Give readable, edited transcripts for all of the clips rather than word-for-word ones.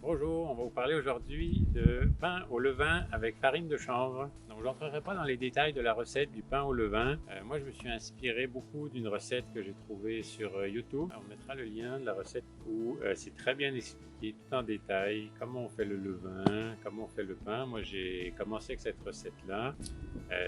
Bonjour, on va vous parler aujourd'hui de pain au levain avec farine de chanvre. Donc je n'entrerai pas dans les détails de la recette du pain au levain. Moi je me suis inspiré beaucoup d'une recette que j'ai trouvée sur YouTube. On mettra le lien de la recette où c'est très bien expliqué tout en détail comment on fait le levain, comment on fait le pain. Moi j'ai commencé avec cette recette-là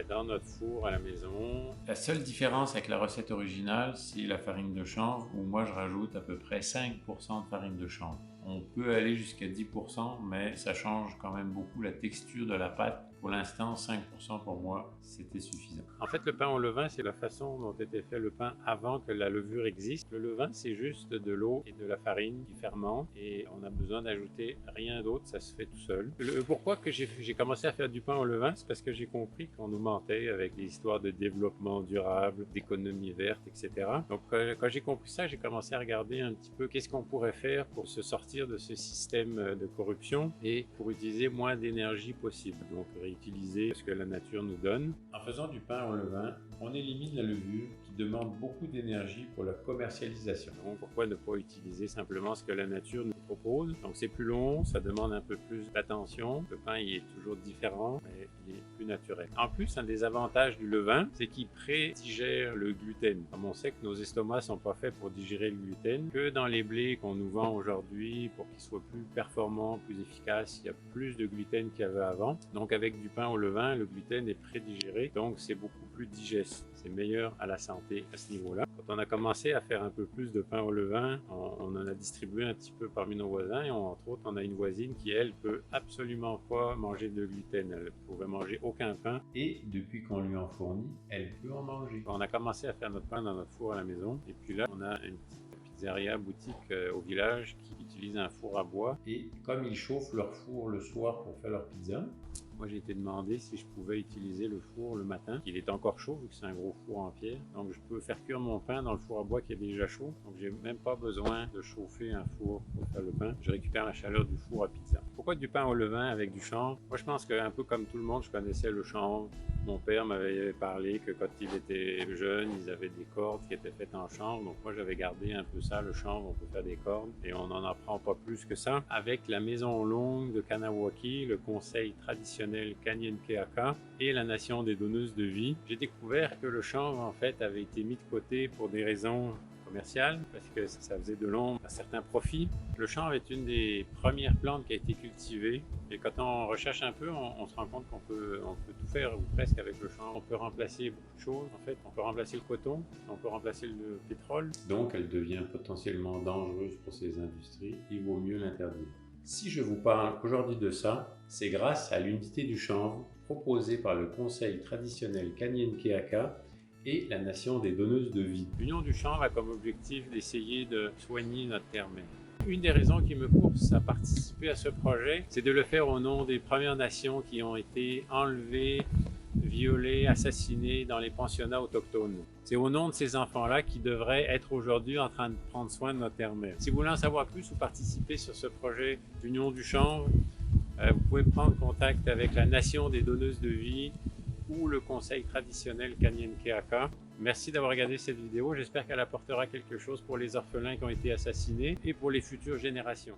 dans notre four à la maison. La seule différence avec la recette originale, c'est la farine de chanvre où moi je rajoute à peu près 5% de farine de chanvre. On peut aller jusqu'à 10%, mais ça change quand même beaucoup la texture de la pâte. Pour l'instant, 5% pour moi, c'était suffisant. En fait, le pain au levain, c'est la façon dont était fait le pain avant que la levure existe. Le levain, c'est juste de l'eau et de la farine qui fermentent et on a besoin d'ajouter rien d'autre, ça se fait tout seul. Pourquoi que j'ai commencé à faire du pain au levain, c'est parce que j'ai compris qu'on nous mentait avec des histoires de développement durable, d'économie verte, etc. Donc, quand j'ai compris ça, j'ai commencé à regarder un petit peu qu'est-ce qu'on pourrait faire pour se sortir de ce système de corruption et pour utiliser moins d'énergie possible. Donc réutiliser ce que la nature nous donne. En faisant du pain au levain, on élimine la levure qui demande beaucoup d'énergie pour la commercialisation. Donc pourquoi ne pas utiliser simplement ce que la nature nous propose? Donc c'est plus long, ça demande un peu plus d'attention. Le pain il est toujours différent, mais il est plus naturel. En plus, un des avantages du levain, c'est qu'il prédigère le gluten. Comme on sait que nos estomacs sont pas faits pour digérer le gluten, que dans les blés qu'on nous vend aujourd'hui, pour qu'ils soient plus performants, plus efficaces, il y a plus de gluten qu'il y avait avant. Donc avec du pain au levain, le gluten est prédigéré, donc c'est beaucoup plus digeste. C'est meilleur à la santé à ce niveau-là. Quand on a commencé à faire un peu plus de pain au levain, on en a distribué un petit peu parmi nos voisins et entre autres, on a une voisine qui, elle, peut absolument pas manger de gluten. Elle ne pouvait manger aucun pain et depuis qu'on lui en fournit, elle peut en manger. On a commencé à faire notre pain dans notre four à la maison et puis là, on a une petite pizzeria boutique au village qui utilise un four à bois et comme ils chauffent leur four le soir pour faire leur pizza, moi j'ai été demandé si je pouvais utiliser le four le matin. Il est encore chaud vu que c'est un gros four en pierre. Donc je peux faire cuire mon pain dans le four à bois qui est déjà chaud. Donc j'ai même pas besoin de chauffer un four pour faire le pain. Je récupère la chaleur du four à pizza. Pourquoi du pain au levain avec du chanvre? Moi je pense qu'un peu comme tout le monde, je connaissais le chanvre. Mon père m'avait parlé que quand il était jeune, ils avaient des cordes qui étaient faites en chanvre. Donc moi j'avais gardé un peu ça, le chanvre, on peut faire des cordes. Et on n'en apprend pas plus que ça. Avec la maison longue de Kanawaki, le conseil traditionnel Kanien'kehá:ka et la nation des donneuses de vie, j'ai découvert que le chanvre en fait avait été mis de côté pour des raisons commerciales, parce que ça faisait de l'ombre à certains profits. Le chanvre est une des premières plantes qui a été cultivée et quand on recherche un peu, on se rend compte qu'on peut tout faire ou presque avec le chanvre. On peut remplacer beaucoup de choses en fait. On peut remplacer le coton, on peut remplacer le pétrole. Donc elle devient potentiellement dangereuse pour ces industries. Il vaut mieux l'interdire. Si je vous parle aujourd'hui de ça, c'est grâce à l'unité du chanvre proposée par le conseil traditionnel Kanien'kehá:ka et la nation des donneuses de vie. L'union du chanvre a comme objectif d'essayer de soigner notre terre-mère. Une des raisons qui me pousse à participer à ce projet, c'est de le faire au nom des Premières Nations qui ont été enlevées, violés, assassinés dans les pensionnats autochtones. C'est au nom de ces enfants-là qui devraient être aujourd'hui en train de prendre soin de notre terre-mère. Si vous voulez en savoir plus ou participer sur ce projet d'Union du chanvre, vous pouvez prendre contact avec la Nation des donneuses de vie ou le conseil traditionnel Kanien'kehá:ka. Merci d'avoir regardé cette vidéo, j'espère qu'elle apportera quelque chose pour les orphelins qui ont été assassinés et pour les futures générations.